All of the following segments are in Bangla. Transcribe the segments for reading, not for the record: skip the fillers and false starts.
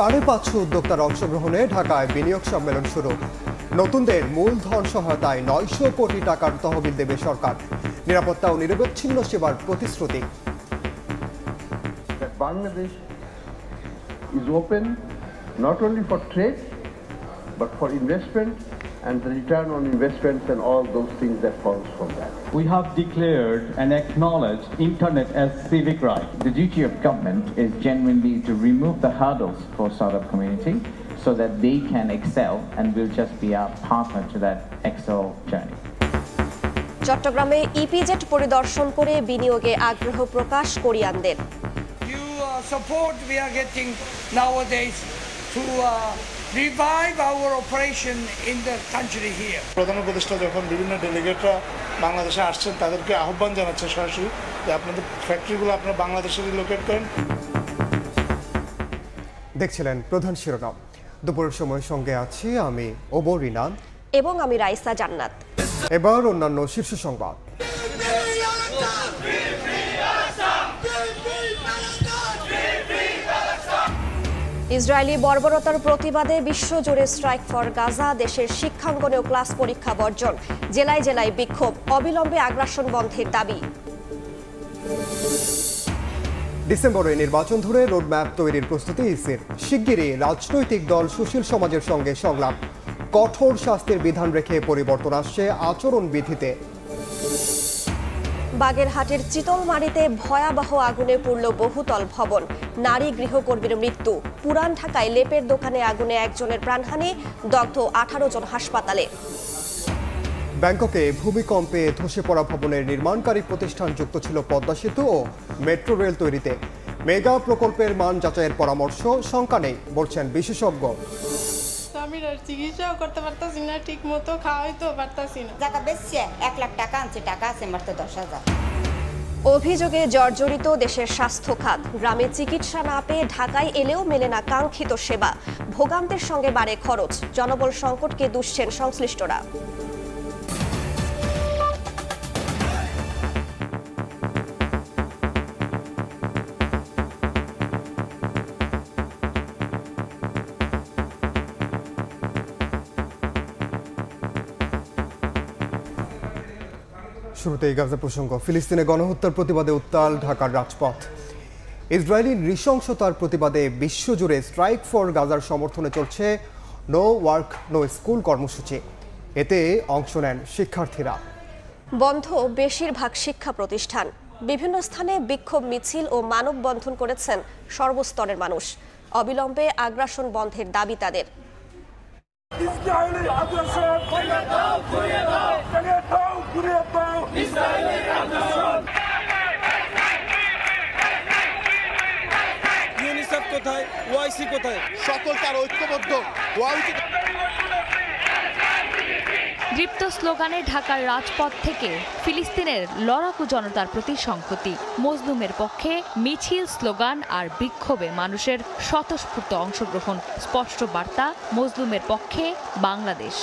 550 উদ্যোক্তার অংশগ্রহণে ঢাকায় বিনিয়োগ সম্মেলন শুরু। নতুনদের মূলধন সহায়তায় 900 কোটি টাকার তহবিল দেবে সরকার। নিরাপত্তা ও নিরবচ্ছিন্ন সেবার প্রতিশ্রুতি। Bangladesh is open not only for trade but for investment and the return on investments and all those things that follows from that. We have declared and acknowledged internet as civic right. The duty of government is genuinely to remove the hurdles for startup community so that they can excel, and we'll just be a partner to that excel journey. চট্টগ্রামে ইপিজেড পরিদর্শন করে বিনিয়োগে আগ্রহ প্রকাশ কোরিয়ানদের। Support we are getting nowadays to revive our operation in the country here. প্রধান উপদেষ্টা যখন বিভিন্ন ডেলিগেটরা বাংলাদেশে আসছেন তাদেরকে আহ্বান জানাচ্ছে সরাসরি যে আপনাদের ফ্যাক্টরিগুলো আপনারা বাংলাদেশে রিলোকেট করেন। দেখছিলেন প্রধান শিরোনাম। দুপুরের সময় সঙ্গে আছি আমি ওবর রিনা এবং আমি রাইসা জান্নাত। এবার অন্যান্য শীর্ষ সংবাদ। ইসরায়েলি বর্বরতার প্রতিবাদে বিশ্বজুড়ে স্ট্রাইক ফর গাজা। দেশের শিক্ষাঙ্গনেও ক্লাস পরীক্ষা বর্জন। জেলায় জেলায় বিক্ষোভ। অবিলম্বে আগ্রাসন বন্ধের দাবি। ডিসেম্বরে নির্বাচন ধরে রোডম্যাপ তৈরির প্রস্তুতি ইসির। শিগগিরই রাজনৈতিক দল সুশীল সমাজের সঙ্গে সংলাপ। কঠোর শাস্তির বিধান রেখে পরিবর্তন আসছে আচরণবিধিতে। বাগেরহাটের চিতলমারীতে ভয়াবহ আগুনে পুড়ল বহুতল ভবন। নারী গৃহকর্মীর মৃত্যু। পুরান ঢাকায় লেপের দোকানে আগুনে একজনের প্রাণহানি, দগ্ধ 18 জন হাসপাতালে। ব্যাংককে ভূমিকম্পে ধসে পড়া ভবনের নির্মাণকারী প্রতিষ্ঠান যুক্ত ছিল পদ্মা সেতু ও মেট্রো রেল তৈরিতে। মেগা প্রকল্পের মান যাচাইয়ের পরামর্শ, শঙ্কা নেই বলছেন বিশেষজ্ঞ। আমি চিকিৎসাও করতে পারতাছি না, ঠিক মতো খাওয়াইতেও পারতাছি না। টাকা বেশি 1 লাখ টাকা আনছে, টাকা আছে মাত্র 10,000। অভিযোগে জর্জরিত দেশের স্বাস্থ্য খাত। গ্রামে চিকিৎসা না পেয়ে ঢাকায় এলেও মেলে না কাঙ্ক্ষিত সেবা। ভোগান্তির সঙ্গে বাড়ে খরচ। জনবল সংকটকে দুষছেন সংশ্লিষ্টরা। শুরুতেই গাজা প্রসঙ্গ। ফিলিস্তিনে গণহত্যার প্রতিবাদে উত্তাল ঢাকার রাজপথ। ইসরায়েলি নৃশংসতার প্রতিবাদে বিশ্বজুড়ে স্ট্রাইক ফর গাজার সমর্থনে চলছে নো ওয়ার্ক নো স্কুল কর্মসূচি। এতে অংশ নেন শিক্ষার্থীরা। বন্ধ বেশিরভাগ শিক্ষা প্রতিষ্ঠান। বিভিন্ন স্থানে বিক্ষোভ মিছিল ও মানববন্ধন করেছেন সর্বস্তরের মানুষ। অবিলম্বে আগ্রাসন বন্ধের দাবি তাদের। ইউনিসেফ কোথায়, ওআইসি কোথায়? সকল তার ঐক্যবদ্ধ হওয়া উচিত। দীপ্ত স্লোগানে ঢাকার রাজপথ থেকে ফিলিস্তিনের লড়াকু জনতার প্রতি সংহতি। মজলুমের পক্ষে মিছিল, স্লোগান আর বিক্ষোভে মানুষের স্বতঃস্ফূর্ত অংশগ্রহণ। স্পষ্ট বার্তা, মজলুমের পক্ষে বাংলাদেশ।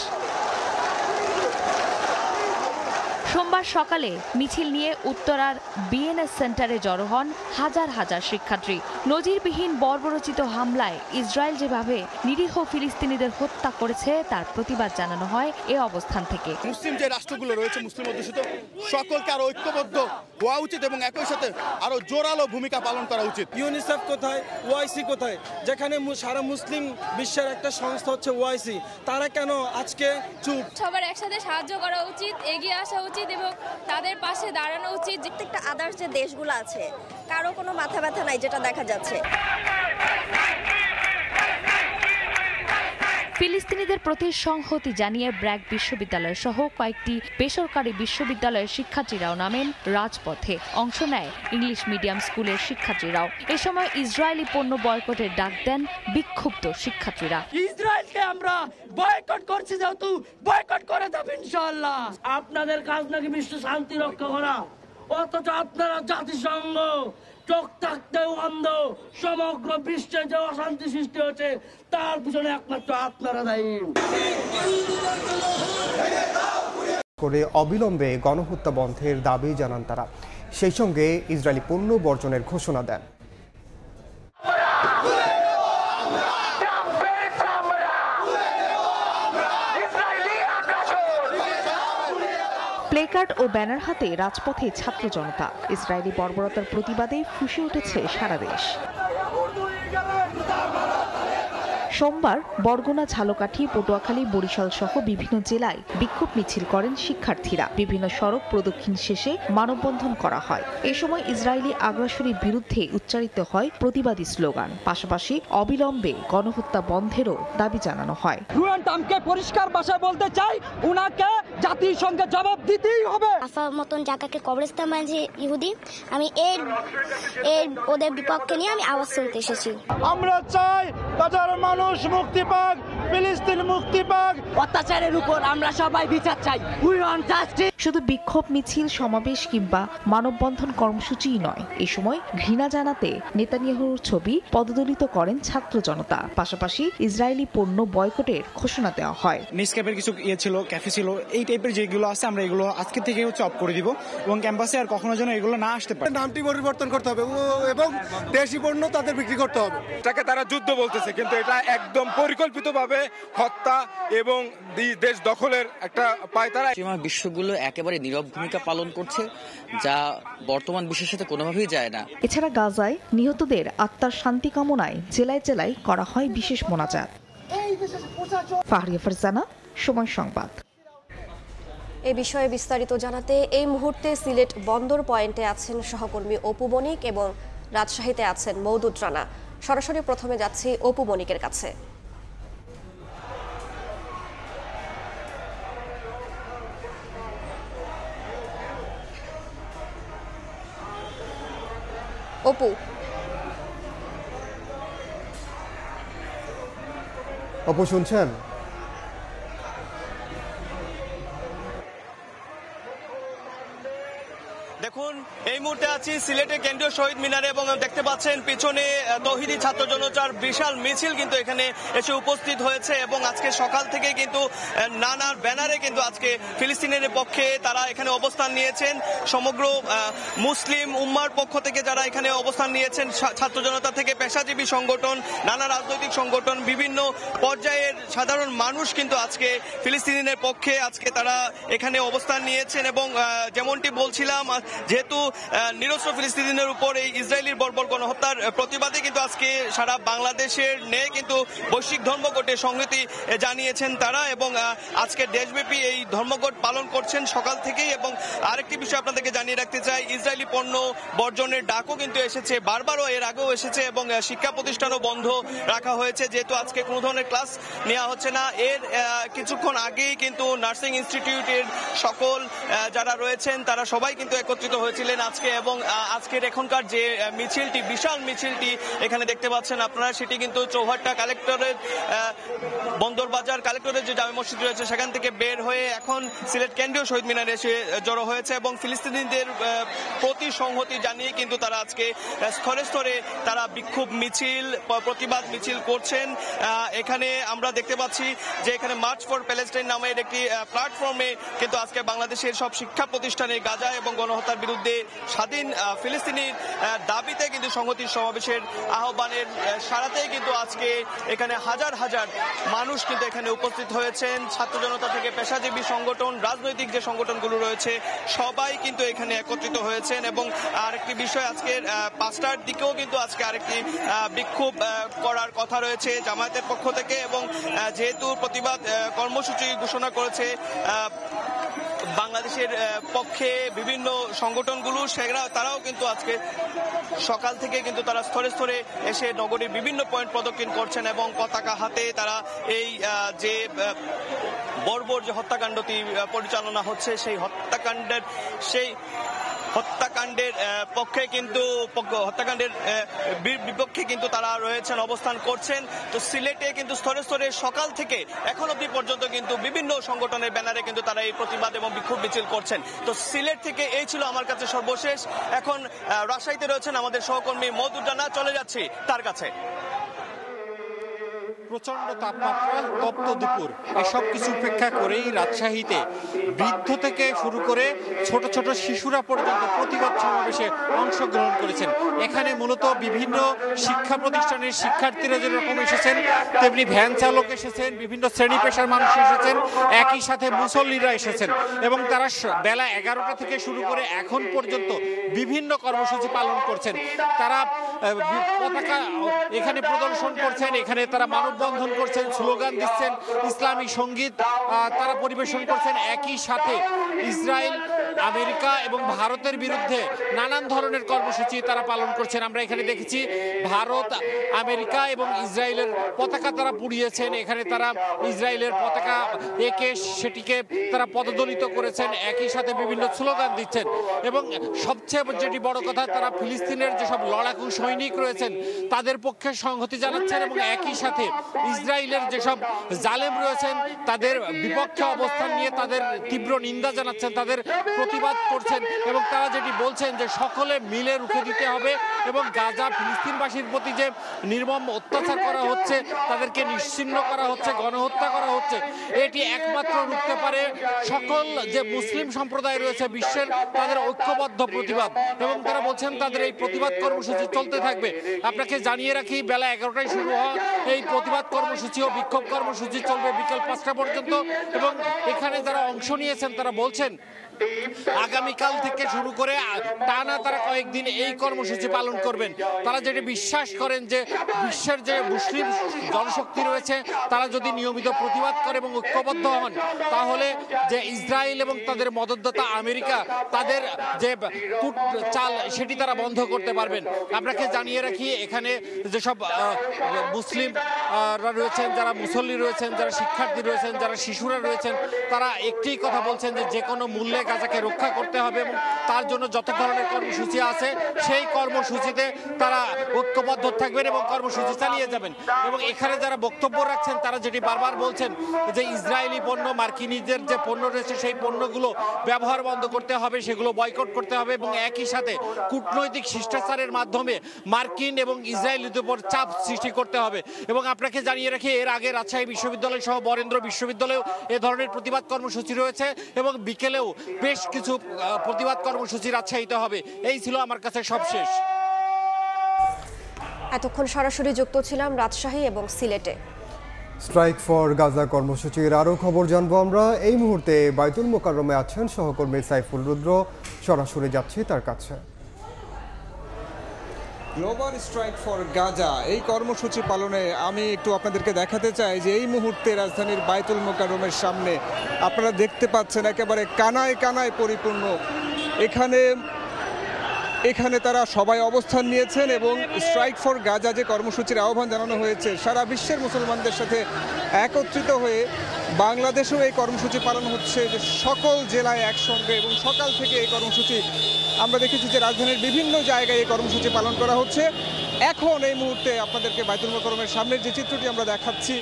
সোমবার সকালে মিছিল নিয়ে উত্তরার বিএনএস সেন্টারে জড়ো হন হাজার হাজার শিক্ষার্থী। নজিরবিহীন বর্বরোচিত হামলায় ইসরায়েল যেভাবে নিরীহ ফিলিস্তিনিদের হত্যা করেছে তার প্রতিবাদ জানানো হয় এ অবস্থান থেকে। মুসলিম যে রাষ্ট্রগুলো রয়েছে, মুসলিম অধ্যুষিত, সকলকে আরো ঐক্যবদ্ধ হওয়া উচিত এবং একই সাথে আরো জোরালো ভূমিকা পালন করা উচিত। ইউনিসেফ কোথায়, ওআইসি কোথায়? যেখানে সারা মুসলিম বিশ্বের একটা সংস্থা হচ্ছে ওআইসি, তারা কেন আজকে চুপ? সবার একসাথে সাহায্য করা উচিত, এগিয়ে আসা উচিত এবং তাদের পাশে দাঁড়ানো উচিত। প্রত্যেকটা আদার্স যে দেশগুলো আছে, কারো কোনো মাথা ব্যথা নাই যেটা দেখা যাচ্ছে। ফিলিস্তিনিদের প্রতি সংহতি জানিয়ে ব্র্যাক বিশ্ববিদ্যালয় সহ কয়েকটি বেসরকারি বিশ্ববিদ্যালয়ের শিক্ষার্থীরাও নামেন রাজপথে। অংশ নেয় ইংলিশ মিডিয়াম স্কুলের শিক্ষার্থীরাও। এ সময় ইসরায়েলি পণ্য বয়কটের ডাক দেন বিক্ষুব্ধ শিক্ষার্থীরা। ইসরায়েলকে আমরা বয়কট করছি, যেহেতু বয়কট করে দেব ইনশাআল্লাহ। আপনাদের কাজ নাকি বিশ্ব শান্তি রক্ষা করা, অথচ আপনারা জাতিসংঘ চোখ থাকতেও অন্ধ। সমগ্র বিশ্বে যে অশান্তি সৃষ্টি হচ্ছে তার পিছনে একমাত্র আপনারা দায়ী। করে অবিলম্বে গণহত্যা বন্ধের দাবি জানান তারা। সেই সঙ্গে ইসরায়েলি পণ্য বর্জনের ঘোষণা দেন। প্লেকার্ড ও ব্যানার হাতে রাজপথে ছাত্র জনতা। ইসরায়েলি বর্বরতার প্রতিবাদে ফুঁসে উঠেছে সারা দেশ। সোমবার বরগুনা, ঝালকাঠি, পটুয়াখালী, বরিশাল সহ বিভিন্ন জেলায় বিক্ষোভ মিছিল করেন শিক্ষার্থীরা। বিভিন্ন সড়ক প্রদক্ষিণ শেষে মানববন্ধন করা হয়। এ সময় ইসরায়েলি আগ্রাসনের বিরুদ্ধে উচ্চারিত হয় প্রতিবাদী স্লোগান। পাশাপাশি অবিলম্বে গণহত্যা বন্ধেরও দাবি জানানো হয়। ডোনাল্ড ট্রাম্পকে পরিষ্কার ভাষায় বলতে চাই, উনাকে জাতিসংঘে জবাব দিতেই হবে। আফার মতন জায়গাকে কবরস্থান বানিয়েছে ইহুদি। আমি এর ওদের বিপক্ষে নিয়ে আমি আওয়াজ তুলতে এসেছি। আমরা চাই গাজার মানুষ মুক্তি পাক, ফিলিস্তিন মুক্তি পাক। অত্যাচারের উপর আমরা সবাই বিচার চাই। We want justice. শুধু বিক্ষোভ মিছিল, সমাবেশ কিংবা মানববন্ধন কর্মসূচিই নয়, এ সময় ঘৃণা জানাতে নেতানিয়াহুর ছবি পদদলিত করেন ছাত্র জনতা। পাশাপাশি ইসরায়েলি পণ্য বয়কটের ঘোষণা দেওয়া হয়। নেসক্যাফের কিছু ছিল, ক্যাফে ছিল, এই টাইপের যেগুলো আছে আমরা এগুলো আজকে থেকে অফ করে দিব এবং ক্যাম্পাসে আর কখনো যেন এগুলো না আসতে পারে। নামটি পরিবর্তন করতে হবে এবং দেশি পণ্য তাদের বিক্রি করতে হবে। এটাকে তারা যুদ্ধ বলতেছে, কিন্তু এটা একদম পরিকল্পিতভাবে হত্যা এবং দেশ দখলের একটা পায়তারা। বিশ্বগুলো একেবারে নীরব ভূমিকা পালন করছে, যা বর্তমান বিশ্বের সাথে কোনোভাবেই যায় না। এছাড়া গাজায় নিহতদের আত্মার শান্তি কামনায় জেলায় জেলায় করা হয় বিশেষ মোনাজাত। ফাহরিয়া ফারজানা, সময় সংবাদ। এ বিষয়ে বিস্তারিত জানাতে এই মুহূর্তে সিলেট বন্দর পয়েন্টে আছেন সহকর্মী অপু বণিক এবং রাজশাহীতে আছেন মওদুদ রানা। সরাসরি প্রথমে যাচ্ছি অপু বণিকের কাছে। অপু শুনছেন? দেখুন, এই মুহূর্তে আছি সিলেটের কেন্দ্রীয় শহীদ মিনারে এবং দেখতে পাচ্ছেন পিছনে তৌহিদি ছাত্র জনতার বিশাল মিছিল কিন্তু এখানে এসে উপস্থিত হয়েছে এবং আজকে সকাল থেকে কিন্তু নানার ব্যানারে কিন্তু আজকে ফিলিস্তিনের পক্ষে তারা এখানে অবস্থান নিয়েছেন। সমগ্র মুসলিম উম্মার পক্ষ থেকে যারা এখানে অবস্থান নিয়েছেন, ছাত্র জনতা থেকে পেশাজীবী সংগঠন, নানা রাজনৈতিক সংগঠন, বিভিন্ন পর্যায়ের সাধারণ মানুষ কিন্তু আজকে ফিলিস্তিনের পক্ষে আজকে তারা এখানে অবস্থান নিয়েছেন এবং যেমনটি বলছিলাম, যেহেতু নিরস্ত্র ফিলিস্তিনিদের উপর এই ইসরায়েলির বর্বর গণহত্যার প্রতিবাদে কিন্তু আজকে সারা বাংলাদেশের নেই কিন্তু বৈশ্বিক ধর্মঘটের সংহতি জানিয়েছেন তারা এবং আজকে দেশব্যাপী এই ধর্মঘট পালন করছেন সকাল থেকেই। এবং আরেকটি বিষয় আপনাদেরকে জানিয়ে রাখতে চাই, ইসরায়েলি পণ্য বর্জনের ডাকও কিন্তু এসেছে, বারবারও এর আগেও এসেছে এবং শিক্ষা প্রতিষ্ঠানও বন্ধ রাখা হয়েছে, যেহেতু আজকে কোনো ধরনের ক্লাস নেওয়া হচ্ছে না। এর কিছুক্ষণ আগেই কিন্তু নার্সিং ইনস্টিটিউটের সকল যারা রয়েছেন তারা সবাই কিন্তু একত্রিত হয়েছিলেন আজকে এবং আজকের এখনকার যে মিছিলটি, বিশাল মিছিলটি এখানে দেখতে পাচ্ছেন আপনারা, সেটি কিন্তু চৌহাট্টা কালেক্টরের বন্দরবাজার কালেক্টরের যে জামে মসজিদ রয়েছে সেখান থেকে বের হয়ে এখন সিলেট কেন্দ্রীয় শহীদ মিনারে এসে জড়ো হয়েছে এবং ফিলিস্তিনিদের প্রতি সংহতি জানিয়ে কিন্তু তারা আজকে স্তরে স্তরে তারা বিক্ষোভ মিছিল, প্রতিবাদ মিছিল করছেন। এখানে আমরা দেখতে পাচ্ছি যে এখানে মার্চ ফর প্যালেস্টাইন নামের একটি প্ল্যাটফর্মে কিন্তু আজকে বাংলাদেশের সব শিক্ষা প্রতিষ্ঠানে গাজা এবং গণহত্যার বিরুদ্ধে স্বাধীন ফিলিস্তিনির দাবিতে কিন্তু সংহতির সমাবেশের আহ্বানের সারাতেই কিন্তু আজকে এখানে হাজার হাজার মানুষ কিন্তু এখানে উপস্থিত হয়েছেন। ছাত্র জনতা থেকে পেশাজীবী সংগঠন, রাজনৈতিক যে সংগঠনগুলো রয়েছে সবাই কিন্তু এখানে একত্রিত হয়েছেন এবং আরেকটি বিষয়, আজকের 5টার দিকেও কিন্তু আজকে আরেকটি বিক্ষোভ করার কথা রয়েছে জামায়াতের পক্ষ থেকে এবং যেহেতু প্রতিবাদ কর্মসূচি ঘোষণা করেছে বাংলাদেশের পক্ষে বিভিন্ন সংগঠনগুলো, তারাও কিন্তু আজকে সকাল থেকে কিন্তু তারা স্তরে স্তরে এসে নগরীর বিভিন্ন পয়েন্ট প্রদক্ষিণ করছেন এবং পতাকা হাতে তারা এই যে বর্বর যে হত্যাকাণ্ডটি পরিচালনা হচ্ছে সেই হত্যাকাণ্ডের পক্ষে কিন্তু হত্যাকাণ্ডের বিপক্ষে কিন্তু তারা রয়েছেন, অবস্থান করছেন। তো সিলেটে কিন্তু স্তরে স্তরে সকাল থেকে এখন অবধি পর্যন্ত কিন্তু বিভিন্ন সংগঠনের ব্যানারে কিন্তু তারা এই প্রতিবাদ এবং বিক্ষোভ মিছিল করছেন। তো সিলেট থেকে এই ছিল আমার কাছে সর্বশেষ। এখন রাজশাহীতে রয়েছেন আমাদের সহকর্মী মওদুদ রানা, চলে যাচ্ছি তার কাছে। প্রচণ্ড তাপমাত্রা, তপ্ত দুপুর, এসব কিছু উপেক্ষা করেই রাজশাহীতে বৃদ্ধ থেকে শুরু করে ছোট ছোট শিশুরা পর্যন্ত প্রতিবাদ সমাবেশে অংশগ্রহণ করেছেন। এখানে মূলত বিভিন্ন শিক্ষা প্রতিষ্ঠানের শিক্ষার্থীরা যেরকম এসেছেন, তেমনি ভ্যান চালক এসেছেন, বিভিন্ন শ্রেণী পেশার মানুষ এসেছেন, একই সাথে মুসল্লিরা এসেছেন এবং তারা বেলা 11টা থেকে শুরু করে এখন পর্যন্ত বিভিন্ন কর্মসূচি পালন করছেন। তারা পতাকা এখানে প্রদর্শন করছেন, এখানে তারা মানববন্ধন করছেন, স্লোগান দিচ্ছেন, ইসলামী সঙ্গীত তারা পরিবেশন করছেন। একই সাথে ইসরায়েল, আমেরিকা এবং ভারতের বিরুদ্ধে নানান ধরনের কর্মসূচি তারা পালন করছেন। আমরা এখানে দেখেছি ভারত, আমেরিকা এবং ইসরায়েলের পতাকা তারা পুড়িয়েছেন। এখানে তারা ইসরায়েলের পতাকা এঁকে সেটিকে তারা পদদলিত করেছেন, একই সাথে বিভিন্ন স্লোগান দিচ্ছেন এবং সবচেয়ে যেটি বড় কথা, তারা ফিলিস্তিনের যেসব লড়াকু সৈনিক রয়েছেন তাদের পক্ষে সংহতি জানাচ্ছেন এবং একই সাথে ইসরায়েলের যেসব জালেম রয়েছেন তাদের বিপক্ষে অবস্থান নিয়ে তাদের তীব্র নিন্দা জানাচ্ছেন, তাদের প্রতিবাদ করছেন এবং তারা যেটি বলছেন যে সকলে মিলে রুখে দিতে হবে এবং গাজা ফিলিস্তিনবাসীর প্রতি যে নির্মম অত্যাচার করা হচ্ছে, তাদেরকে নিশ্চিহ্ন করা হচ্ছে, গণহত্যা করা হচ্ছে, এটি একমাত্র রুখতে পারে সকল যে মুসলিম সম্প্রদায় রয়েছে বিশ্বের, তাদের ঐক্যবদ্ধ প্রতিবাদ। এবং তারা বলছেন তাদের এই প্রতিবাদ কর্মসূচি চলতে থাকবে। আপনাকে জানিয়ে রাখি, বেলা 11টায় শুরু হওয়া এই প্রতিবাদ কর্মসূচি ও বিক্ষোভ কর্মসূচি চলবে বিকেল 5টা পর্যন্ত এবং এখানে যারা অংশ নিয়েছেন তারা বলছেন আগামীকাল থেকে শুরু করে টানা তারা কয়েকদিন এই কর্মসূচি পালন করবেন। তারা যেটি বিশ্বাস করেন যে বিশ্বের যে মুসলিম জনশক্তি রয়েছে তারা যদি নিয়মিত প্রতিবাদ করে এবং ঐক্যবদ্ধ হন, তাহলে যে ইসরায়েল এবং তাদের মদতদাতা আমেরিকা তাদের যে চাল সেটি তারা বন্ধ করতে পারবেন। আপনাকে জানিয়ে রাখি, এখানে যেসব মুসলিম রয়েছেন, যারা মুসল্লি রয়েছেন, যারা শিক্ষার্থী রয়েছেন, যারা শিশুরা রয়েছেন, তারা একটি কথা বলছেন যে কোনো মূল্যে গাজাকে রক্ষা করতে হবে এবং তার জন্য যত ধরনের কর্মসূচি আছে সেই কর্মসূচিতে তারা ঐক্যবদ্ধ থাকবেন এবং কর্মসূচি চালিয়ে যাবেন। এবং এখানে যারা বক্তব্য রাখছেন তারা যেটি বারবার বলছেন যে ইসরায়েলি পণ্য, মার্কিনীদের যে পণ্য রয়েছে সেই পণ্যগুলো ব্যবহার বন্ধ করতে হবে, সেগুলো বয়কট করতে হবে এবং একই সাথে কূটনৈতিক শিষ্টাচারের মাধ্যমে মার্কিন এবং ইসরায়েলিদের উপর চাপ সৃষ্টি করতে হবে। এবং আপনাকে জানিয়ে রাখি, এর আগে রাজশাহী বিশ্ববিদ্যালয় সহ বরেন্দ্র বিশ্ববিদ্যালয়েও এ ধরনের প্রতিবাদ কর্মসূচি রয়েছে এবং বিকেলেও বেশ কিছু প্রতিবাদ কর্মসূচি রাজশাহীতে হবে। এই ছিল আমার কাছে সবশেষ। এতক্ষণ সরাসরি যুক্ত ছিলাম রাজশাহী এবং সিলেটে। স্ট্রাইক ফর গাজা কর্মসূচির আরও খবর জানবো আমরা। এই মুহূর্তে বাইতুল মোকাররমে আছেন সহকর্মী সাইফুল রুদ্র, সরাসরি যাচ্ছি তার কাছে। গ্লোবাল স্ট্রাইক ফর গাজা এই কর্মসূচি পালনে আমি একটু আপনাদেরকে দেখাতে চাই যে এই মুহূর্তে রাজধানীর বাইতুল মোকাররমের সামনে আপনারা দেখতে পাচ্ছেন একেবারে কানায় কানায় পরিপূর্ণ। এখানে তারা সবাই অবস্থান নিয়েছেন এবং স্ট্রাইক ফর গাজা যে কর্মসূচির আহ্বান জানানো হয়েছে, সারা বিশ্বের মুসলমানদের সাথে একত্রিত হয়ে বাংলাদেশেও এই কর্মসূচি পালন হচ্ছে, যে সকল জেলায় একসঙ্গে এবং সকাল থেকে এই কর্মসূচি আমরা দেখেছি যে রাজধানীর বিভিন্ন জায়গায় এই কর্মসূচি পালন করা হচ্ছে। এখন এই মুহূর্তে আপনাদেরকে বাইতুল মোকাররমের সামনের যে চিত্রটি আমরা দেখাচ্ছি,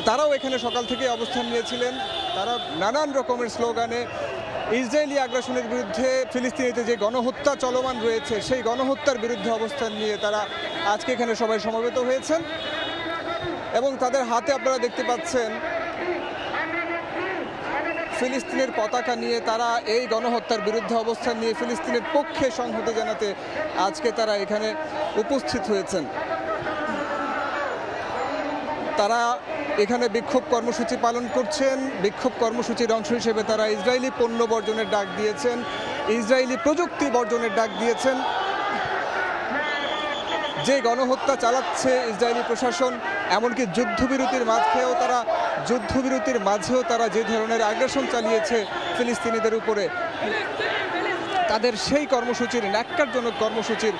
তারাও এখানে সকাল থেকে অবস্থান নিয়েছিলেন। তারা নানান রকমের স্লোগানে ইসরায়েলি আগ্রাসনের বিরুদ্ধে, ফিলিস্তিনিতে যে গণহত্যা চলমান রয়েছে সেই গণহত্যার বিরুদ্ধে অবস্থান নিয়ে তারা আজকে এখানে সবাই সমবেত হয়েছেন এবং তাদের হাতে আপনারা দেখতে পাচ্ছেন ফিলিস্তিনের পতাকা নিয়ে। তারা এই গণহত্যার বিরুদ্ধে অবস্থান নিয়ে ফিলিস্তিনের পক্ষে সংহতি জানাতে আজকে তারা এখানে উপস্থিত হয়েছেন। তারা এখানে বিক্ষোভ কর্মসূচি পালন করছেন। বিক্ষোভ কর্মসূচির অংশ হিসেবে তারা ইসরায়েলি পণ্য বর্জনের ডাক দিয়েছেন, ইসরায়েলি প্রযুক্তি বর্জনের ডাক দিয়েছেন। যে গণহত্যা চালাচ্ছে ইসরায়েলি প্রশাসন, এমনকি যুদ্ধবিরতির মাঝেও তারা যে ধরনের আগ্রাসন চালিয়েছে ফিলিস্তিনিদের উপরে, তাদের সেই কর্মসূচির, ন্যাক্কারজনক কর্মসূচির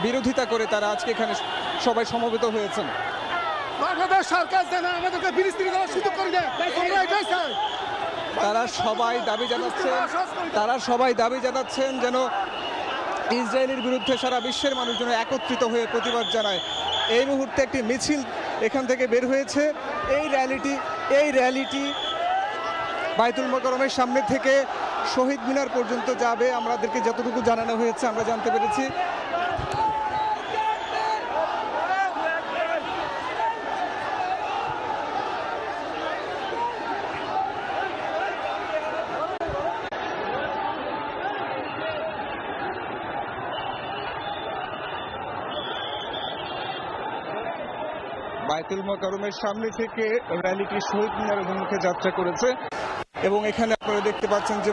বিরোধিতা করে তারা আজকে এখানে সবাই সমবেত হয়েছেন। বাংলাদেশ সরকার যেন আমাদেরকে ফিলিস্তিনি দেওয়ার সুযোগ করে দেয়, আমরা এটাই চাই। তারা সবাই দাবি জানাচ্ছেন যেন ইসরায়েলের বিরুদ্ধে সারা বিশ্বের মানুষ যেন একত্রিত হয়ে প্রতিবাদ জানায়। এই মুহূর্তে একটি মিছিল এখান থেকে বের হয়েছে। এই র্যালিটি বাইতুল মোকাররমের সামনে থেকে শহীদ মিনার পর্যন্ত যাবে। আমাদেরকে যতটুকু জানানো হয়েছে আমরা জানতে পেরেছি। বায়তুল মোকাররমের সামনে থেকে র্যালিটি শহীদ মিনার অভিমুখে যাত্রা করেছে এবং এখানে আপনারা দেখতে পাচ্ছেন যে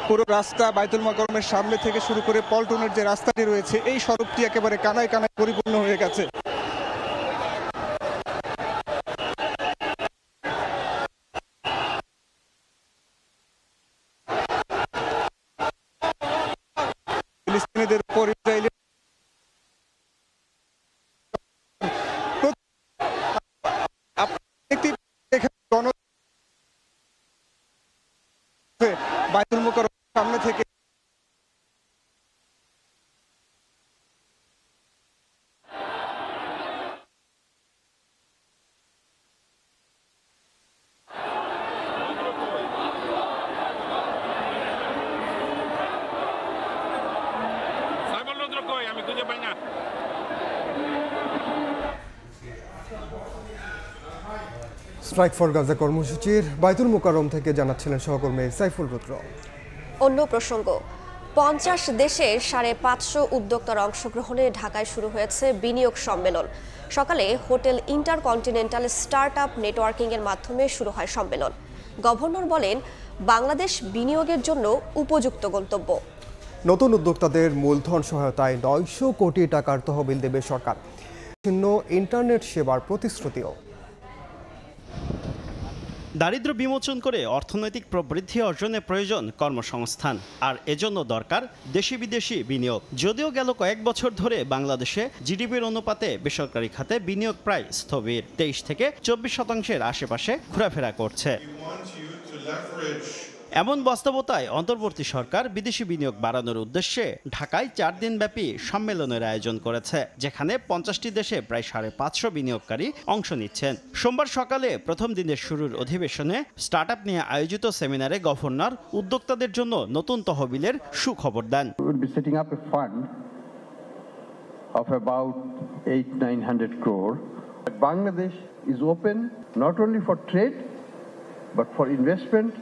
পুরো রাস্তা বায়তুল মোকাররমের সামনে থেকে শুরু করে পল্টনের যে রাস্তাটি রয়েছে এই সড়কটি একেবারে কানায় কানায় পরিপূর্ণ হয়ে গেছে। ফিলিস্তিনিদের উপর ইসরায়েলি বায়তুল মোকাররমের সামনে থেকে আমি খুঁজে পাই না। স্ট্রাইক ফর গাজা কর্মসূচির বায়তুল মোকাররম থেকে জানাচ্ছিলেন সহকর্মী সাইফুল রুদ্র। অন্য প্রসঙ্গ, 50 দেশের 550 উদ্যোক্তার অংশগ্রহণে ঢাকায় শুরু হয়েছে বিনিয়োগ সম্মেলন। সকালে হোটেল ইন্টারকন্টিনেন্টাল স্টার্টআপ নেটওয়ার্কিং এর মাধ্যমে শুরু হয় সম্মেলন। গভর্নর বলেন, বাংলাদেশ বিনিয়োগের জন্য উপযুক্ত গন্তব্য। নতুন উদ্যোক্তাদের মূলধন সহায়তায় 900 কোটি টাকার তহবিল দেবে সরকার। ইন্টারনেট সেবার প্রতিশ্রুতিও। দারিদ্র্য বিমোচন করে অর্থনৈতিক প্রবৃদ্ধি অর্জনে প্রয়োজন কর্মসংস্থান, আর এজন্য দরকার দেশি বিদেশি বিনিয়োগ। যদিও গেল কয়েক বছর ধরে বাংলাদেশে জিডিপির অনুপাতে বেসরকারি খাতে বিনিয়োগ প্রায় স্থবির, 23 থেকে 24% আশেপাশে ঘোরাফেরা করছে। এমন বাস্তবতায় অন্তর্বর্তী সরকার বিদেশি বিনিয়োগ বাড়ানোর উদ্দেশ্যে ঢাকায় 4 দিনব্যাপী সম্মেলনের আয়োজন করেছে, যেখানে 50টি দেশে প্রায় 550 বিনিয়োগকারী অংশ নিচ্ছেন। সোমবার সকালে প্রথম দিনের শুরুর অধিবেশনে স্টার্টআপ নিয়ে আয়োজিত সেমিনারে গভর্নর উদ্যোক্তাদের জন্য নতুন তহবিলের সুখবর দেন। Bangladesh is open not only for trade but for investment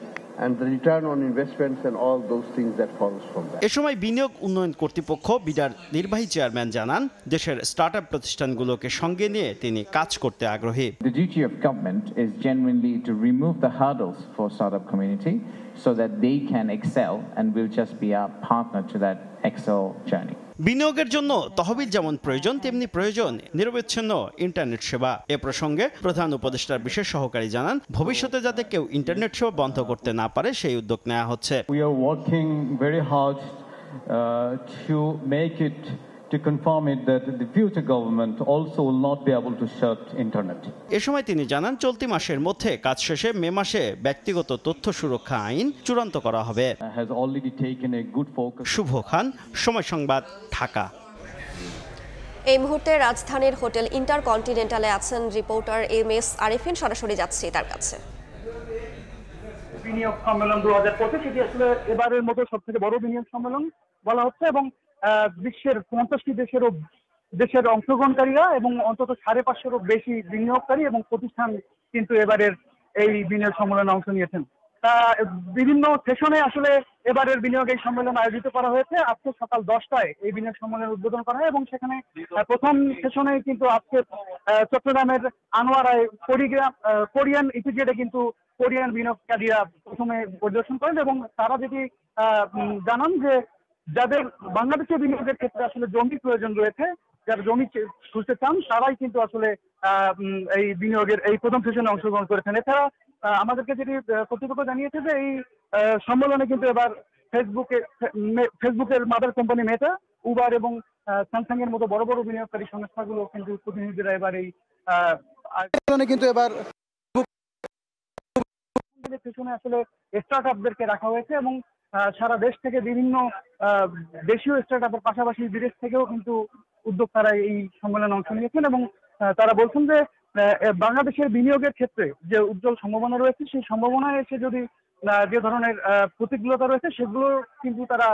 and the return on investments and all those things that follows from that. এ সময় বিনিয়োগ উন্নয়ন কর্তৃপক্ষ বিডার নির্বাহী চেয়ারম্যান জানান, দেশের স্টার্টআপ প্রতিষ্ঠানগুলোকে সঙ্গে নিয়ে তিনি কাজ করতে আগ্রহী। The duty of government is genuinely to remove the hurdles for startup community so that they can excel and will just be a partner to that excel journey. বিনিয়োগের জন্য তহবিল যেমন প্রয়োজন, তেমনি প্রয়োজন নিরবচ্ছিন্ন ইন্টারনেট সেবা। এ প্রসঙ্গে প্রধান উপদেষ্টার বিশেষ সহকারী জানান, ভবিষ্যতে যাতে কেউ ইন্টারনেট সেবা বন্ধ করতে না পারে সেই উদ্যোগ নেওয়া হচ্ছে। We are working very hard to make it, to confirm it that the future government also will not be able to shut internet. এ সময় তিনি জানান, চলতি মাসের মধ্যে কাজ শেষে মে মাসে ব্যক্তিগত তথ্য সুরক্ষা আইন চূড়ান্ত করা হবে। Has already taken a good focus. শুভ খান, সময় সংবাদ, ঢাকা। এই মুহূর্তে রাজধানীর হোটেল ইন্টারকন্টিনেন্টালে আছেন রিপোর্টার MS আরিফিন। সরাসরি যাচ্ছি তার কাছে। বিনিয়োগ সম্মেলন 2025 এটি আসলে এবারের মতো সবথেকে বড় বিনিয়োগ সম্মেলন বলা হচ্ছে এবং বিশ্বের 50টি দেশের অংশগ্রহণকারীরা এবং অন্তত 550-এরও বেশি বিনিয়োগকারী এবং প্রতিষ্ঠান কিন্তু এবারের এই বিনিয়োগ সম্মেলনে অংশ নিয়েছেন। বিভিন্ন সেশনে আসলে এবারের বিনিয়োগ এই সম্মেলন আয়োজিত করা হয়েছে। আজকে সকাল 10টায় এই বিনিয়োগ সম্মেলনের উদ্বোধন করা হয় এবং সেখানে প্রথম সেশনে কিন্তু আজকে চট্টগ্রামের আনোয়ারায় কোরিয়ান ইপিজেডে কিন্তু কোরিয়ান বিনিয়োগকারীরা প্রথমে পরিদর্শন করেন এবং তারা যেটি জানান যে যাদের বাংলাদেশে বিনিয়োগের ক্ষেত্রে আসলে জমি প্রয়োজন রয়েছে, যারা জমি খুঁজতে চান তারাই কিন্তু আসলে এই বিনিয়োগের এই প্রথম সেশনে অংশগ্রহণ করেছেন। এছাড়া আমাদেরকে যেটি কর্তৃপক্ষ জানিয়েছে যে এই সম্মেলনে কিন্তু এবার ফেসবুকের মাদার কোম্পানি মেটা, উবার এবং স্যামসাং এর মতো বড় বড় বিনিয়োগকারী সংস্থাগুলো কিন্তু প্রতিনিধিরা এবার এই কিন্তু এবার সেশনে আসলে স্টার্টআপদেরকে রাখা হয়েছে এবং সারা দেশ থেকে বিভিন্ন দেশীয় স্টার্টআপের পাশাপাশি বিদেশ থেকেও কিন্তু উদ্যোক্তারা এই সম্মেলনে অংশ নিয়েছেন এবং তারা বলছেন যে বাংলাদেশের বিনিয়োগের ক্ষেত্রে যে উজ্জ্বল সম্ভাবনা রয়েছে সেই সম্ভাবনায় এসে যদি যে ধরনের প্রতিকূলতা রয়েছে সেগুলো কিন্তু তারা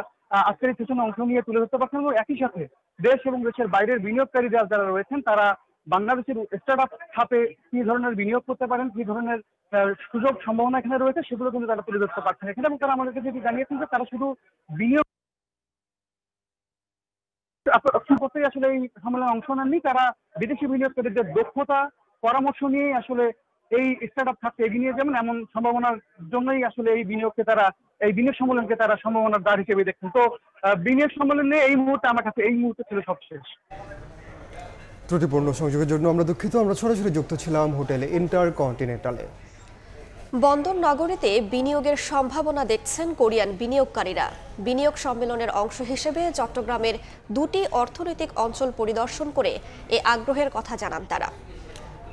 আজকের সেশনে অংশ নিয়ে তুলে ধরতে পারছেন এবং একই সাথে দেশ এবং দেশের বাইরের বিনিয়োগকারী যারা রয়েছেন তারা বাংলাদেশের স্টার্টআপ খাতে কি ধরনের বিনিয়োগ করতে পারেন, কি ধরনের সুযোগ সম্ভাবনা এখানে রয়েছে সেগুলো কিন্তু তারা তুলে ধরতে পারছেন এখানে এবং তারা আমাদেরকে যেটি জানিয়েছেন যে তারা শুধু বিনিয়োগ করতেই আসলে এই সম্মেলনে অংশ নেননি, তারা বিদেশি বিনিয়োগকারীদের দক্ষতা পরামর্শ নিয়েই আসলে এই স্টার্ট আপ খাতকে এগিয়ে নিয়ে যাবেন, এমন সম্ভাবনার জন্যই আসলে এই বিনিয়োগ সম্মেলনকে তারা সম্ভাবনার দ্বার হিসেবে দেখছেন। তো বিনিয়োগ সম্মেলনে এই মুহূর্তে আমার কাছে এই মুহূর্তে ছিল সবশেষ। ত্রুটিপূর্ণ সংযোগের জন্য আমরা দুঃখিত। আমরা সরাসরি যুক্ত ছিলাম হোটেল ইন্টারকন্টিনেন্টালে। বন্দর নগরীতে বিনিয়োগের সম্ভাবনা দেখছেন কোরিয়ান বিনিয়োগকারীরা। বিনিয়োগ সম্মেলনের অংশ হিসেবে চট্টগ্রামের 2টি অর্থনৈতিক অঞ্চল পরিদর্শন করে এ আগ্রহের কথা জানান তারা।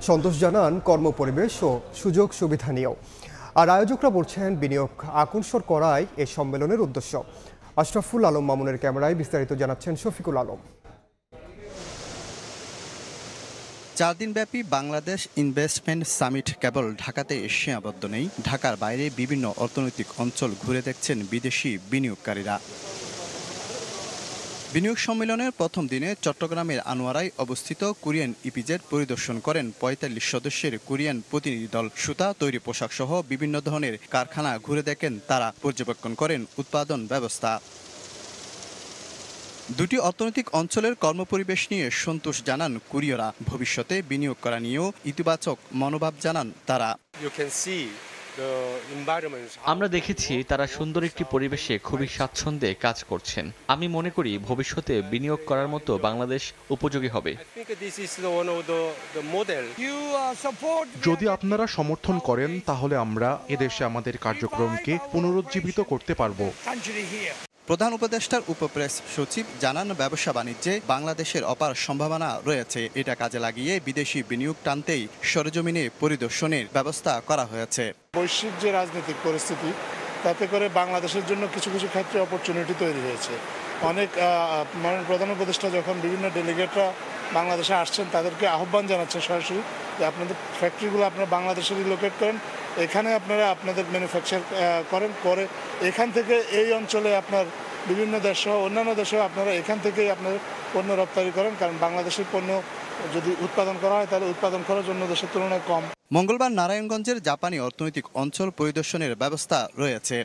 সন্তোষ জানান কর্মপরিবেশ ও সুযোগ সুবিধা নিয়েও। আর আয়োজকরা বলছেন বিনিয়োগ আকর্ষণ করাই এ সম্মেলনের উদ্দেশ্য। আশরাফুল আলম মামুনের ক্যামেরায় বিস্তারিত জানাচ্ছেন শফিকুল আলম। 4 দিনব্যাপী বাংলাদেশ ইনভেস্টমেন্ট সামিট কেবল ঢাকাতে সীমাবদ্ধ নেই। ঢাকার বাইরে বিভিন্ন অর্থনৈতিক অঞ্চল ঘুরে দেখছেন বিদেশি বিনিয়োগকারীরা। বিনিয়োগ সম্মেলনের প্রথম দিনে চট্টগ্রামের আনোয়ারায় অবস্থিত কোরিয়ান ইপিজেড পরিদর্শন করেন 45 সদস্যের কোরিয়ান প্রতিনিধি দল। সুতা, তৈরি পোশাক সহ বিভিন্ন ধরনের কারখানা ঘুরে দেখেন তারা, পর্যবেক্ষণ করেন উৎপাদন ব্যবস্থা। 2টি অর্থনৈতিক অঞ্চলের কর্মপরিবেশ নিয়ে সন্তোষ জানান কোরীয়রা। ভবিষ্যতে বিনিয়োগ করা নিয়েও ইতিবাচক মনোভাব জানান তারা। আমরা দেখেছি তারা সুন্দর একটি পরিবেশে খুবই স্বাচ্ছন্দ্যে কাজ করছেন। আমি মনে করি ভবিষ্যতে বিনিয়োগ করার মতো বাংলাদেশ উপযোগী হবে। যদি আপনারা সমর্থন করেন তাহলে আমরা এদেশে আমাদের কার্যক্রমকে পুনরুজ্জীবিত করতে পারব। প্রধান উপদেষ্টার উপপ্রেস সচিব জানান ব্যবসা বাণিজ্যে বাংলাদেশের অপার সম্ভাবনা রয়েছে। এটা কাজে লাগিয়ে বিদেশি বিনিয়োগ টানতেই সরেজমিনে পরিদর্শনের ব্যবস্থা করা হয়েছে। বৈশ্বিক যে রাজনৈতিক পরিস্থিতি, তাতে করে বাংলাদেশের জন্য কিছু কিছু ক্ষেত্রে অপরচুনিটি তৈরি হয়েছে। অনেক প্রধান উপদেষ্টা যখন বিভিন্ন ডেলিগেটরা বাংলাদেশে আসছেন, তাদেরকে আহ্বান জানাচ্ছে সরাসরি যে আপনাদের ফ্যাক্টরিগুলো আপনারা বাংলাদেশে রিলোকেট করেন, এখানে আপনারা আপনাদের ম্যানুফ্যাকচার করেন, করে এখান থেকে এই অঞ্চলে আপনার বিভিন্ন দেশ সহ অন্যান্য দেশেও আপনারা এখান থেকেই আপনার পণ্য রপ্তানি করেন। কারণ বাংলাদেশের পণ্য যদি উৎপাদন করা হয় তাহলে উৎপাদন খরচ অন্য দেশের তুলনায় কম। মঙ্গলবার নারায়ণগঞ্জের জাপানি অর্থনৈতিক অঞ্চল পরিদর্শনের ব্যবস্থা রয়েছে।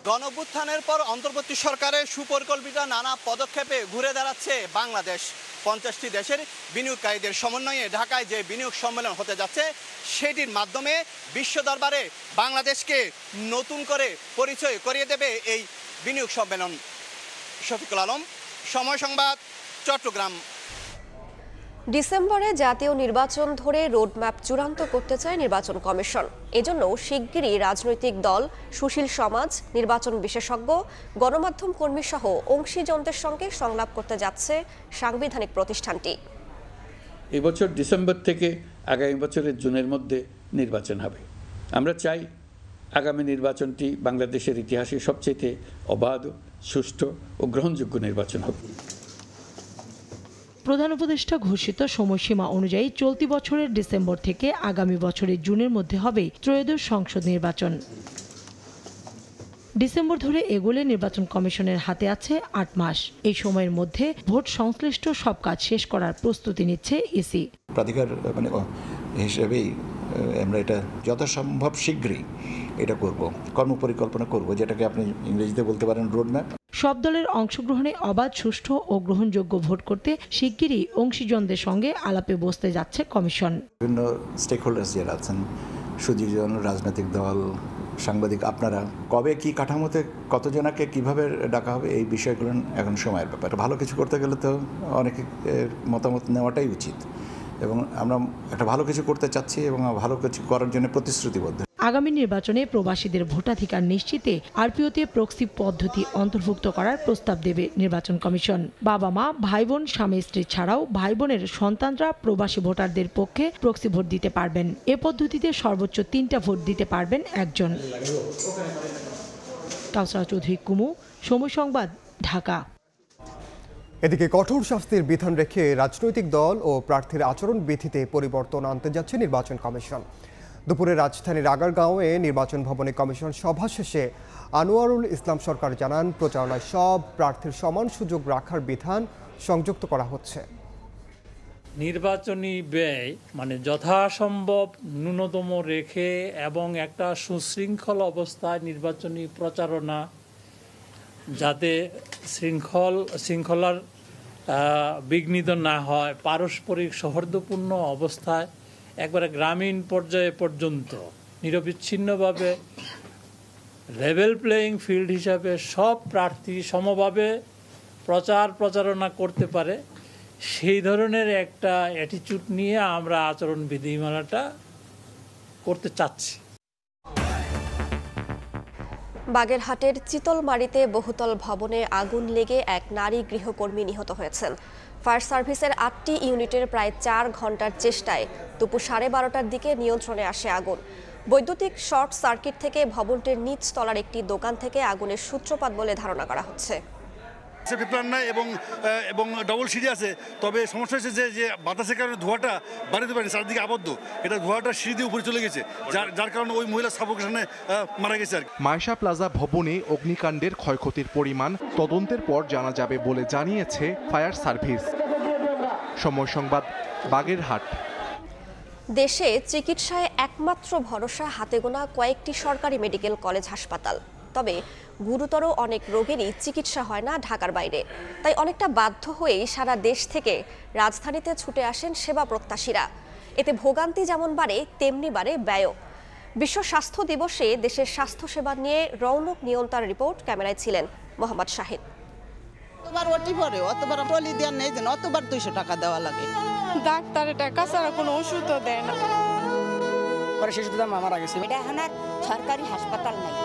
গণঅভ্যুত্থানের পর অন্তর্বর্তী সরকারের সুপরিকল্পিত নানা পদক্ষেপে ঘুরে দাঁড়াচ্ছে বাংলাদেশ। 50টি দেশের বিনিয়োগকারীদের সমন্বয়ে ঢাকায় যে বিনিয়োগ সম্মেলন হতে যাচ্ছে, সেটির মাধ্যমে বিশ্ব দরবারে বাংলাদেশকে নতুন করে পরিচয় করিয়ে দেবে এই বিনিয়োগ সম্মেলন। শফিকুল আলম, সময় সংবাদ, চট্টগ্রাম। ডিসেম্বরে জাতীয় নির্বাচন ধরে রোডম্যাপ চূড়ান্ত করতে চায় নির্বাচন কমিশন। এজন্য শিগগিরই রাজনৈতিক দল, সুশীল সমাজ, নির্বাচন বিশেষজ্ঞ, গণমাধ্যম কর্মী সহ অংশীজনদের সঙ্গে সংলাপ করতে যাচ্ছে সাংবিধানিক প্রতিষ্ঠানটি। এবছর ডিসেম্বর থেকে আগামী বছরের জুনের মধ্যে নির্বাচন হবে। আমরা চাই আগামী নির্বাচনটি বাংলাদেশের ইতিহাসে সবচেয়ে অবাধ, সুষ্ঠু ও গ্রহণযোগ্য নির্বাচন হবে। প্রধান উপদেষ্টা ঘোষিত সময়সীমা অনুযায়ী চলতি বছরের ডিসেম্বর থেকে আগামী বছরের জুনের মধ্যে হবে ত্রয়োদশ সংসদ নির্বাচন। ডিসেম্বর ধরে এগোলে নির্বাচন কমিশনের হাতে আছে 8 মাস। এই সময়ের মধ্যে ভোট সংশ্লিষ্ট সব কাজ শেষ করার প্রস্তুতি নিচ্ছে ইসি। প্রাধিকার হিসেবেই আমরা এটা যথাসম্ভব শীঘ্রই এটা করব, কর্মপরিকল্পনা করব, যেটাকে আপনি ইংরেজিতে বলতে পারেন রোডম্যাপ। সব দলের অংশগ্রহণে অবাধ, সুষ্ঠু ও গ্রহণযোগ্য ভোট করতে শিগগিরই অংশীজনদের সঙ্গে আলাপে বসতে যাচ্ছে কমিশন। বিভিন্ন স্টেক হোল্ডার্স যারা আছেন, সুদীজন, রাজনৈতিক দল, সাংবাদিক, আপনারা কবে কি কাঠামোতে কতজনাকে কিভাবে ডাকা হবে, এই বিষয়গুলো এখন সময়ের ব্যাপার। ভালো কিছু করতে গেলে তো অনেকে মতামত নেওয়াটাই উচিত, এবং আমরা একটা ভালো কিছু করতে চাচ্ছি এবং ভালো কিছু করার জন্য প্রতিশ্রুতিবদ্ধ। আগামী নির্বাচনে প্রবাসীদের ভোটাধিকার নিশ্চিতে আরপিওতে প্রক্সি পদ্ধতি অন্তর্ভুক্ত করার প্রস্তাব দেবে নির্বাচন কমিশন। বাবা মা, ভাই বোন, স্বামী স্ত্রী ছাড়াও ভাই বোনের সন্তানরা প্রবাসী ভোটারদের পক্ষে প্রক্সি ভোট দিতে পারবেন। এ পদ্ধতিতে সর্বোচ্চ 3টা ভোট দিতে পারবেন একজন। কাউসারা চৌধুরী, কুমু, সময় সংবাদ, ঢাকা। এদিকে কঠোর শাস্তির বিধান রেখে রাজনৈতিক দল ও প্রার্থীর আচরণ বিধিতে পরিবর্তন আনতে যাচ্ছে নির্বাচন কমিশন। দুপুরে রাজধানীর আগারগাঁওয়ে নির্বাচন ভবনে কমিশন সভা শেষে আনোয়ারুল ইসলাম সরকার জানান, প্রচারণায় সব প্রার্থীর সমান সুযোগ রাখার বিধান সংযুক্ত করা হচ্ছে। নির্বাচনী ব্যয় যথাসম্ভব ন্যূনতম রেখে এবং একটা সুশৃঙ্খল অবস্থায় নির্বাচনী প্রচারণা যাতে শৃঙ্খলার বিঘ্নিত না হয়, পারস্পরিক সৌহার্দ্যপূর্ণ অবস্থায় একবারে গ্রামীণ পর্যায়ে পর্যন্ত নিরবিচ্ছিন্নভাবে লেভেল প্লেয়িং ফিল্ড হিসাবে সব প্রার্থী সমভাবে প্রচারণা করতে পারে, সেই ধরনের একটা অ্যাটিটিউড নিয়ে আমরা আচরণ বিধিমালাটা করতে চাচ্ছি। বাগেরহাটের চিতলমারীতে বহুতল ভবনে আগুন লেগে এক নারী গৃহকর্মী নিহত হয়েছেন। ফায়ার সার্ভিসের 8টি ইউনিটের প্রায় 4 ঘন্টার চেষ্টায় দুপুর 12:30টার দিকে নিয়ন্ত্রণে আসে আগুন। বৈদ্যুতিক শর্ট সার্কিট থেকে ভবনটির নিচ তলার একটি দোকান থেকে আগুনের সূত্রপাত বলে ধারণা করা হচ্ছে। প্ল্যান নাই এবং ডবল সিঁড়ি আছে, তবে সমস্যা হচ্ছে যে বাতাসের কারণে ধোঁয়াটা বাড়িতে পারেনি, চারদিকে আবদ্ধ, এটা ধোঁয়াটা সিঁড়ি দিয়ে উপরে চলে গেছে, যার কারণে ওই মহিলা সাফোকেশনে মারা গেছে আর কি। মায়শা প্লাজা ভবনে অগ্নিকাণ্ডের ক্ষয়ক্ষতির পরিমাণ তদন্তের পর জানা যাবে বলে জানিয়েছে ফায়ার সার্ভিস। সময় সংবাদ, বাগেরহাট। দেশে চিকিৎসায় একমাত্র ভরসা হাতে গোনা কয়েকটি সরকারি মেডিকেল কলেজ হাসপাতাল। তবে গুরুতর অনেক রোগেরই চিকিৎসা হয় না ঢাকার বাইরে, তাই অনেকটা বাধ্য হয়েই সারা দেশ থেকে রাজধানীতে ছুটে আসেন সেবা প্রত্যাশীরা। এতে ভোগান্তি যেমন বাড়ে তেমনি বাড়ে ব্যয়। বিশ্ব স্বাস্থ্য দিবসে দেশের স্বাস্থ্যসেবা নিয়ে রৌনক নিয়ন্ত্রণ রিপোর্ট ক্যামেরায় ছিলেন মোহাম্মদ শাহিদ। অতবার ওটি পরে অতবার টলি দেওয়ার নেই, অতবার 200 টাকা দেওয়া লাগে। ডাক্তারের টাকা ছাড়া কোনো ওষুধও দেয় না। পরে শিশুদের দাম মারা গেছে। এটা এখন আর সরকারি হাসপাতাল নাই,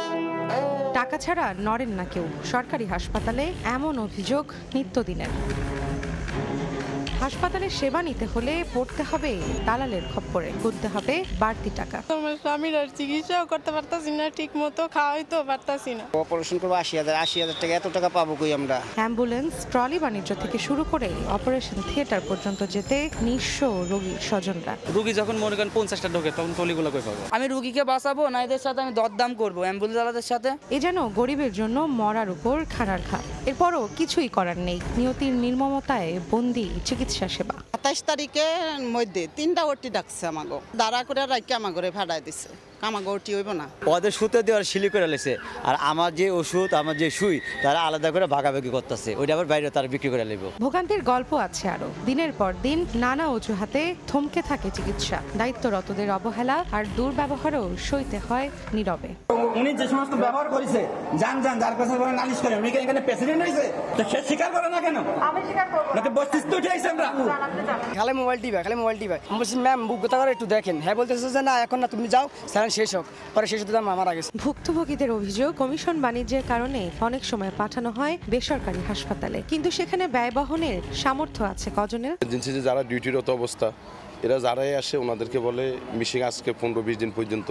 টাকা ছাড়া নড়েন না কেউ। সরকারি হাসপাতালে এমন অভিযোগ নিত্যদিনের। হাসপাতালে সেবা নিতে হলে পড়তে হবে দালালের খপ্পরে, গুনতে হবে বাড়তি টাকা। আমার স্বামীর আর চিকিৎসাও করতে পারতাছি না, ঠিক মতো খাওয়াইতেও পারতাছি না। অপারেশন করবো 80,000 টাকা, এত টাকা পাবো কই আমরা? অ্যাম্বুলেন্স, ট্রলি বাণিজ্য থেকে শুরু করে অপারেশন থিয়েটার পর্যন্ত যেতে নিঃস্ব রোগীর স্বজনরা। রোগী যখন মনে করেন 50টা ঢোকে তখন ট্রলিগুলো কই পাবো? আমি রোগীকে বাঁচাবো না এদের সাথে আমি দরদাম করবো অ্যাম্বুলেন্স ওয়ালাদের সাথে। এ যেন গরিবের জন্য মরার উপর খাড়ার ঘা। এরপরও কিছুই করার নেই। নিয়তির নির্মমতায় বন্দী চিকিৎসা সেবা। 27 তারিখের মধ্যে 3টা ওটি ডাকছে আমাকে, দাঁড়া করে রাখি আমাকে ফাটাই দিচ্ছে। আমাকে ওটি হইব না, ওদের সুতে দেওয়ার শিলি করে লেছে, আর আমার যে ওষুধ আমার যে সুই তারা আলাদা করে ভাগাভাগি করতেছে, ওইটা আবার বাইরে তারা বিক্রি করে নেব। ভোগান্তির গল্প আছে আরো। দিনের পর দিন নানা অজুহাতে থমকে থাকে চিকিৎসা। দায়িত্বরতদের অবহেলা আর দুর্ব্যবহারও সইতে হয় নীরবে। উনি যে সমস্ত ব্যবহার করেছে যান যার কাছে বলে নালিশ করে, উনি এখানে প্রেসিডেন্ট হয়েছে তো সে স্বীকার করে না কেন? আমি স্বীকার করব না, তো বস্তিস্ত উঠে আইছে আমরা খালি মোবাইল টিপা আমি বলছি ম্যাম বুকটা করে একটু দেখেন। হ্যাঁ বলতেছে যে না এখন না, তুমি যাও স্যার শেষ হোক, পরে শেষ হতে মারা গেছে। ভুক্তভোগীদের অভিযোগ কমিশন বাণিজ্যের কারণে অনেক সময় পাঠানো হয় বেসরকারি হাসপাতালে, কিন্তু সেখানে ব্যয় বহনের সামর্থ্য আছে কজনের? এজেন্সিতে যারা ডিউটিরত অবস্থা এরা যারাই আসে ওনাদেরকে বলে মিশিং আজকে 15-20 দিন পর্যন্ত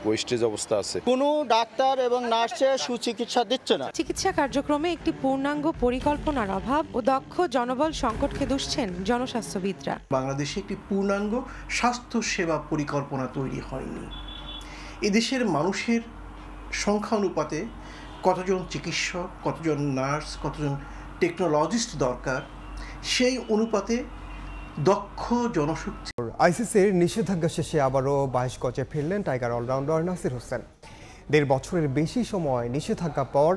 ওয়েস্টেজ অবস্থা আছে। কোনো ডাক্তার এবং নার্সের সুচিকিৎসা দিচ্ছে না। চিকিৎসা কার্যক্রমে একটি পূর্ণাঙ্গ পরিকল্পনার অভাব ও দক্ষ জনবল সংকটকে দুষছেন জনস্বাস্থ্যবিদরা। বাংলাদেশে একটি পূর্ণাঙ্গ স্বাস্থ্য সেবা পরিকল্পনা তৈরি হয়নি। এদেশের মানুষের সংখ্যা অনুপাতে কতজন চিকিৎসক, কতজন নার্স, কতজন টেকনোলজিস্ট দরকার, সেই অনুপাতে দক্ষ জনশক্তি। আইসিসির নিষেধাজ্ঞা শেষে আবারও 22 গজে ফিরলেন টাইগার অলরাউন্ডার নাসির হোসেন। 1.5 বছরের বেশি সময় নিষেধাজ্ঞা পর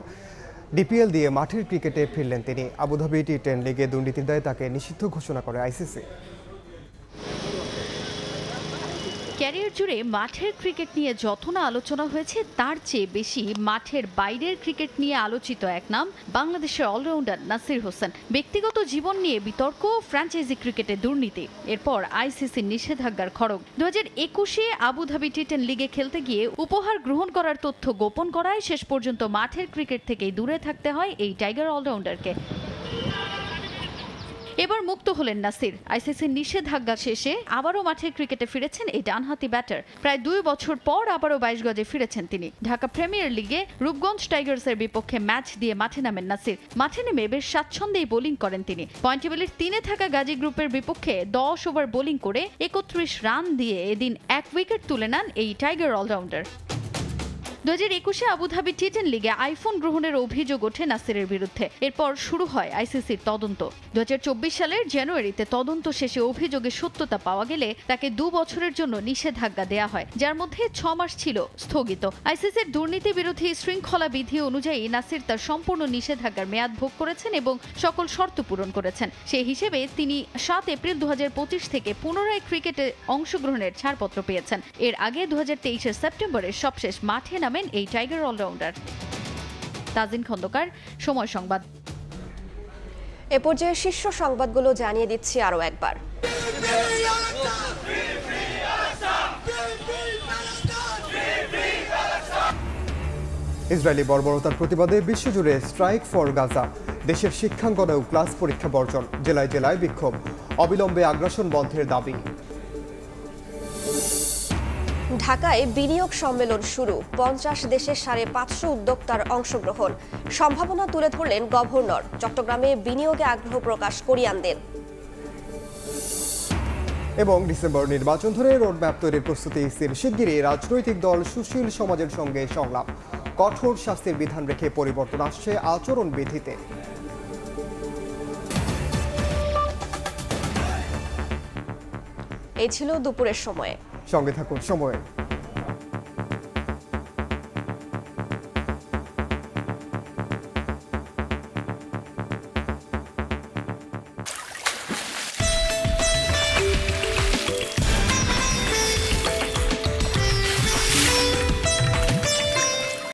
ডিপিএল দিয়ে মাঠের ক্রিকেটে ফিরলেন তিনি। আবুধাবি টি10 লিগে দুর্নীতির দায়ে তাকে নিষিদ্ধ ঘোষণা করে আইসিসি। ক্যারিয়ার জুড়ে মাঠের ক্রিকেট নিয়ে যত না আলোচনা হয়েছে তার চেয়ে বেশি মাঠের বাইরের ক্রিকেট নিয়ে আলোচিত এক নাম বাংলাদেশের অলরাউন্ডার নাসির হোসেন। ব্যক্তিগত জীবন নিয়ে বিতর্ক, ফ্র্যাঞ্চাইজি ক্রিকেটে দুর্নীতি, এরপর আইসিসির নিষেধাজ্ঞার খড়গ। 2021-এ আবুধাবি টি10 লিগে খেলতে গিয়ে উপহার গ্রহণ করার তথ্য গোপন করায় শেষ পর্যন্ত মাঠের ক্রিকেট থেকেই দূরে থাকতে হয় এই টাইগার অলরাউন্ডারকে। এবার মুক্ত হলেন নাসির। আইসিসির নিষেধাজ্ঞা শেষে আবারও মাঠের ক্রিকেটে ফিরেছেন এই ডানহাতি ব্যাটার। প্রায় 2 বছর পর আবারও 22 গজে ফিরেছেন তিনি। ঢাকা প্রিমিয়ার লিগে রূপগঞ্জ টাইগার্সের বিপক্ষে ম্যাচ দিয়ে মাঠে নামেন নাসির। মাঠে নেমে বেশ স্বাচ্ছন্দ্যেই বোলিং করেন তিনি। পয়েন্ট টেবিলের 3-এ থাকা গাজী গ্রুপের বিপক্ষে 10 ওভার বোলিং করে 31 রান দিয়ে এদিন 1 উইকেট তুলে নেন এই টাইগার অলরাউন্ডার। 2021-এ আবুধাবি টি10 লিগে আইফোন গ্রহণের অভিযোগ ওঠে নাসিরের বিরুদ্ধে। এরপর শুরু হয় আইসিসির তদন্ত। 2024 সালের জানুয়ারিতে তদন্ত শেষে অভিযোগের সত্যতা পাওয়া গেলে তাকে 2 বছরের জন্য নিষেধাজ্ঞা দেয়া হয়, যার মধ্যে 6 মাস ছিল স্থগিত। আইসিসির দুর্নীতি বিরোধী শৃঙ্খলা বিধি অনুযায়ী নাসির তার সম্পূর্ণ নিষেধাজ্ঞার মেয়াদ ভোগ করেছেন এবং সকল শর্ত পূরণ করেছেন। সেই হিসেবে তিনি 7 এপ্রিল 2025 থেকে পুনরায় ক্রিকেটে অংশগ্রহণের ছাড়পত্র পেয়েছেন। এর আগে 2023-এর সেপ্টেম্বরে সবশেষ মাঠে নামেন এই টাইগার অলরাউন্ডার। তাজিন খন্দকার, সময় সংবাদ। এ পর্যায়ে শীর্ষ সংবাদগুলো জানিয়ে দিচ্ছি আরও একবার। ইসরায়েলি বর্বরতার প্রতিবাদে বিশ্বজুড়ে স্ট্রাইক ফর গাজা। দেশের শিক্ষাঙ্গনেও ক্লাস পরীক্ষা বর্জন, জেলায় জেলায় বিক্ষোভ, অবিলম্বে আগ্রাসন বন্ধের দাবি। ঢাকায় বিনিয়োগ সম্মেলন শুরু, 50 দেশের 550 উদ্যোক্তার অংশগ্রহণ। সম্ভাবনা তুলে ধরলেন গভর্নর। চট্টগ্রামে বিনিয়োগে আগ্রহ প্রকাশ কোরিয়ানদের। এবং ডিসেম্বর নির্বাচন ধরে রোডম্যাপ তৈরির প্রস্তুতি ইসির। শিগগিরই রাজনৈতিক দল সুশীল সমাজের সঙ্গে সংলাপ। কঠোর শাস্তির বিধান রেখে পরিবর্তন আসছে আচরণবিধিতে। এই ছিল দুপুরের সময়ে। সঙ্গে থাকুন সময়।